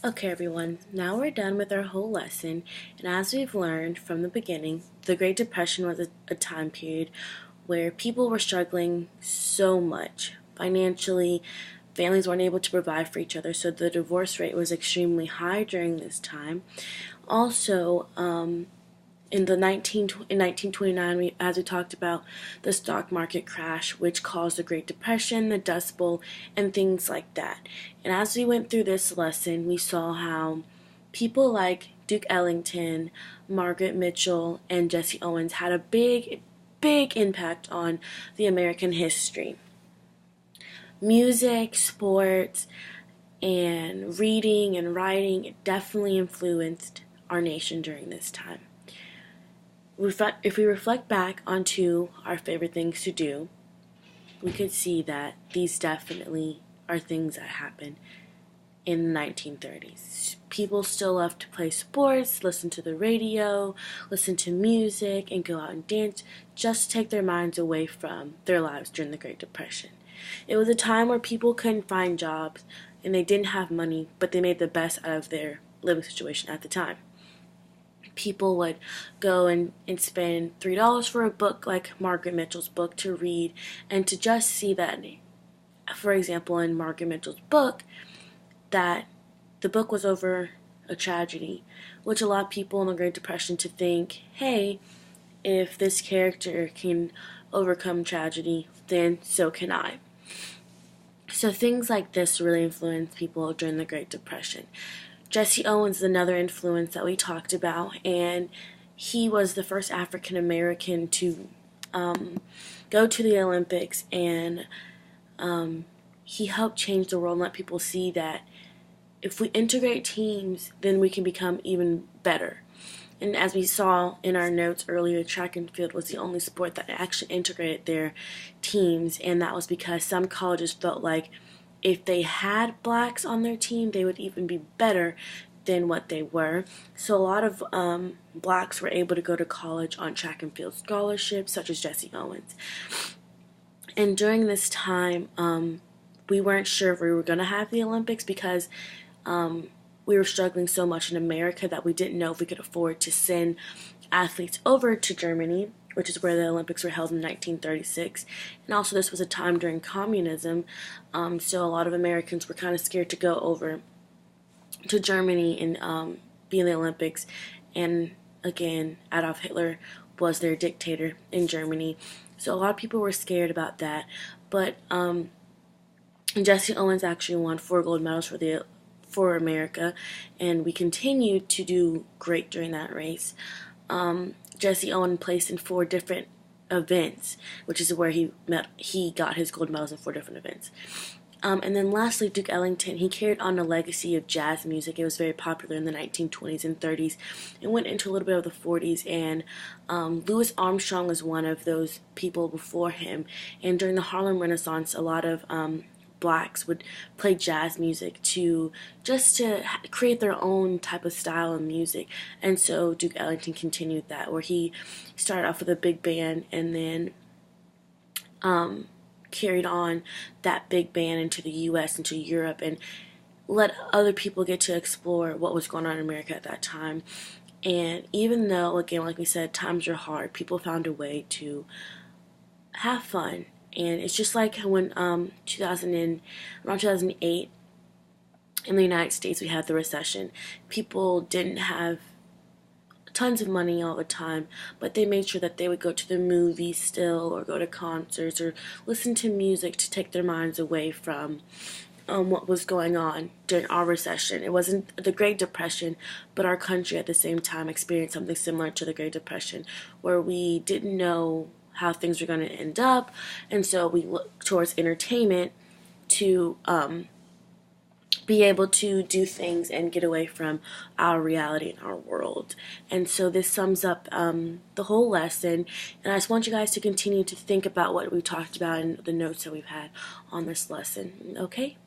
Okay, everyone, now we're done with our whole lesson, and as we've learned from the beginning, the Great Depression was a time period where people were struggling so much financially. Families weren't able to provide for each other, so the divorce rate was extremely high during this time. Also, in 1929, as we talked about, the stock market crash, which caused the Great Depression, the Dust Bowl, and things like that. And as we went through this lesson, we saw how people like Duke Ellington, Margaret Mitchell, and Jesse Owens had a big impact on the American history. Music, sports, and reading and writing definitely influenced our nation during this time. If we reflect back onto our favorite things to do, we could see that these definitely are things that happened in the 1930s. People still loved to play sports, listen to the radio, listen to music, and go out and dance just to take their minds away from their lives during the Great Depression. It was a time where people couldn't find jobs and they didn't have money, but they made the best out of their living situation at the time. People would go and spend $3 for a book like Margaret Mitchell's book to read and to just see that, for example, in Margaret Mitchell's book, that the book was over a tragedy, which allowed people in the Great Depression to think, hey, if this character can overcome tragedy, then so can I. So things like this really influenced people during the Great Depression. Jesse Owens is another influence that we talked about, and he was the first African American to go to the Olympics, and he helped change the world and let people see that if we integrate teams, then we can become even better. And as we saw in our notes earlier, track and field was the only sport that actually integrated their teams, and that was because some colleges felt like if they had blacks on their team, they would even be better than what they were. So a lot of blacks were able to go to college on track and field scholarships, such as Jesse Owens. And during this time, we weren't sure if we were going to have the Olympics because we were struggling so much in America that we didn't know if we could afford to send athletes over to Germany, which is where the Olympics were held in 1936. And also this was a time during communism, so a lot of Americans were kind of scared to go over to Germany and be in the Olympics. And again, Adolf Hitler was their dictator in Germany, so a lot of people were scared about that. But Jesse Owens actually won 4 gold medals for America, and we continued to do great during that race. Jesse Owens placed in 4 different events, which is where he got his gold medals in 4 different events. And then lastly, Duke Ellington, he carried on the legacy of jazz music. It was very popular in the 1920s and 30s. It went into a little bit of the 40s, and Louis Armstrong was one of those people before him. And during the Harlem Renaissance, a lot of blacks would play jazz music to create their own type of style of music. And so Duke Ellington continued that, where he started off with a big band and then carried on that big band into the US, into Europe, and let other people get to explore what was going on in America at that time. And even though, again, like we said, times are hard, people found a way to have fun. And it's just like when around 2008 in the United States we had the recession. People didn't have tons of money all the time, but they made sure that they would go to the movies still, or go to concerts, or listen to music to take their minds away from what was going on during our recession. It wasn't the Great Depression, but our country at the same time experienced something similar to the Great Depression, where we didn't know how things were going to end up, and so we looked towards entertainment to be able to do things and get away from our reality and our world. And so this sums up the whole lesson, and I just want you guys to continue to think about what we talked about in the notes that we've had on this lesson. Okay?